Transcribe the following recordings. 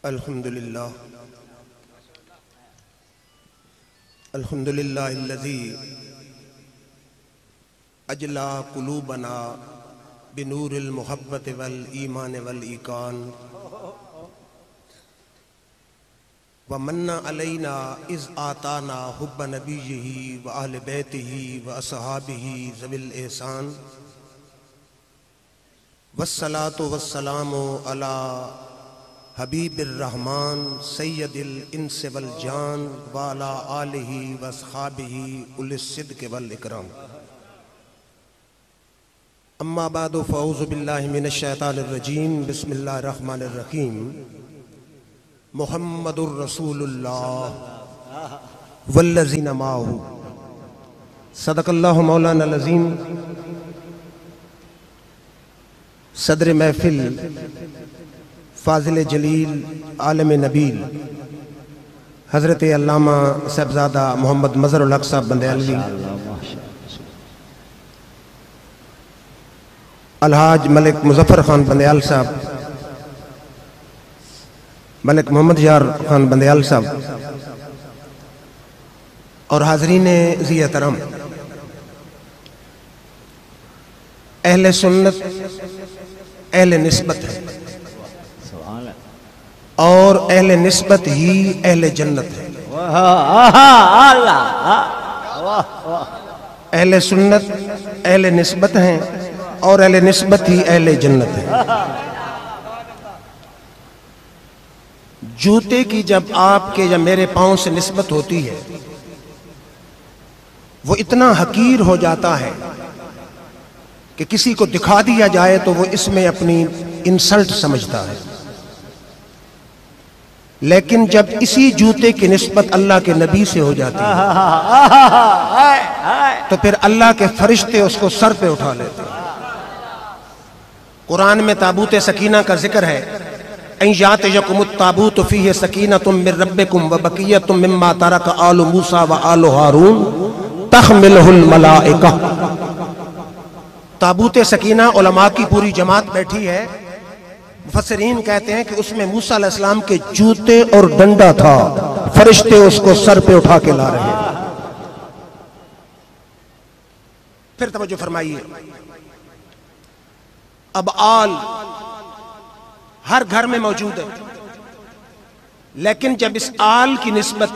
الحمدللہ الذی اجلا قلوبنا بنور المحبت والایمان والایقان ومن علینا اذ آتانا حب نبیہ واہل بیتہ واصحابہ ذوی الاحسان والصلاة والسلام علی حبیب الرحمن سید الانس والجان وعلی آلہ واصحابہ اولی الصدق والاکرام اما بعد فاعوذ باللہ من الشیطان الرجیم بسم اللہ الرحمن الرحیم محمد الرسول اللہ والذین معہ صدق اللہ مولانا العظیم۔ صدر محفل فاضل جلیل عالم نبیل حضرت علامہ صاحبزادہ محمد مظہر الحق صاحب بندیالوی، الحاج ملک مظفر خان بندیال صاحب، ملک محمد یار خان بندیال صاحب اور حاضرین ذی احترام، اہل سنت اہل نسبت ہے اور اہل نسبت ہی اہل جنت ہے۔ اہل سنت اہل نسبت ہیں اور اہل نسبت ہی اہل جنت ہے۔ جوتے کی جب آپ کے یا میرے پاؤں سے نسبت ہوتی ہے وہ اتنا حقیر ہو جاتا ہے کہ کسی کو دکھا دیا جائے تو وہ اس میں اپنی انسلٹ سمجھتا ہے، لیکن جب اسی جوتے کی نسبت اللہ کے نبی سے ہو جاتی ہے تو پھر اللہ کے فرشتے اس کو سر پہ اٹھا لیتے ہیں۔ قرآن میں تابوت سکینہ کا ذکر ہے، اَن یَأْتِیَکُمُ التَّابُوتُ فِیہِ سَکِینَةٌ مِّن رَبِّکُمْ وَبَقِیَّةٌ مِّمَّا تَرَکَ آلُ موسیٰ وَآلُ ہارون تَحْمِلُہُ الْمَلَائِکَۃُ۔ تابوت سکینہ علماء کی پوری جماعت بیٹھی ہے، مفسرین کہتے ہیں کہ اس میں موسیٰ علیہ السلام کے جوتے اور ڈنڈا تھا، فرشتے اس کو سر پہ اٹھا کے لا رہے ہیں۔ پھر توجہ فرمائیے، اب آل ہر گھر میں موجود ہے، لیکن جب اس آل کی نسبت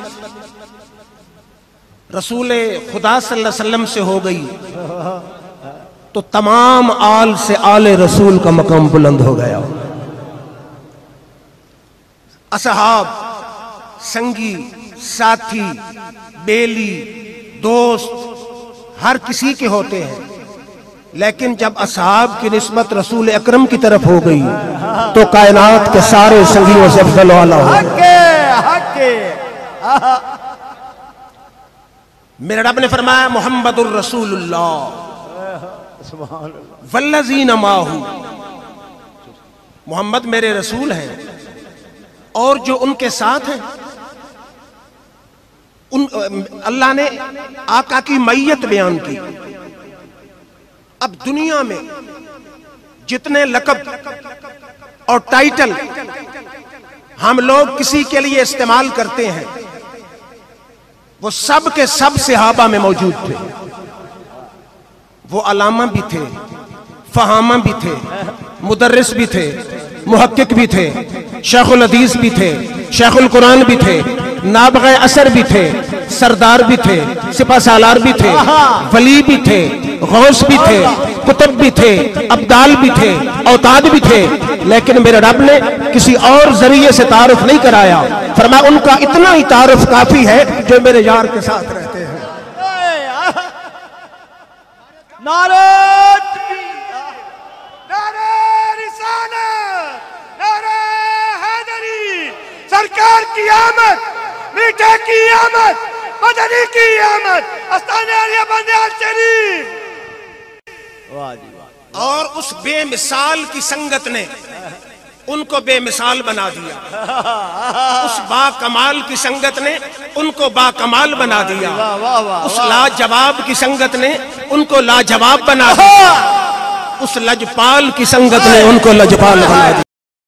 رسول خدا صلی اللہ علیہ وسلم سے ہو گئی تو تمام آل سے آل رسول کا مقام بلند ہو گیا۔ اصحاب، سنگی، ساتھی، بیلی، دوست ہر کسی کے ہوتے ہیں، لیکن جب اصحاب کی نسبت رسول اکرم کی طرف ہو گئی تو کائنات کے سارے سنگیوں سے افضل و اعلیٰ ہو گئے۔ میرے رب نے فرمایا محمد الرسول اللہ والذین معہ، محمد میرے رسول ہیں اور جو ان کے ساتھ ہیں۔ اللہ نے آقا کی معیت بیان کی۔ اب دنیا میں جتنے لقب اور ٹائٹل ہم لوگ کسی کے لیے استعمال کرتے ہیں وہ سب کے سب صحابہ میں موجود تھے۔ وہ علامہ بھی تھے، فہامہ بھی تھے، مدرس بھی تھے، محقق بھی تھے، شیخ الحدیث بھی تھے، شیخ القرآن بھی تھے، نابغہ اثر بھی تھے، سردار بھی تھے، سپہ سالار بھی تھے، ولی بھی تھے، غوث بھی تھے، کتب بھی تھے، ابدال بھی تھے، اوتاد بھی تھے، لیکن میرے رب نے کسی اور ذریعے سے تعارف نہیں کرایا۔ فرمایا ان کا اتنا ہی تعارف کافی ہے جو میرے یار کے ساتھ رہتے ہیں۔ نعرہ تکبیر، نعرہ رسالت، نعرہ حیدری، سرکار کی آمد، میٹھے کی آمد، مدنی کی آمد، آستانِ عالیہ بندیال شریف۔ اور اس بے مثال کی سنگت نے ان کو بے مثال بنا دیا، اس با کمال کی سنگت نے ان کو با کمال بنا دیا، اس لاجواب کی سنگت نے ان کو لاجواب بنا دیا، اس لجپال کی سنگت نے ان کو لجپال بنا دیا۔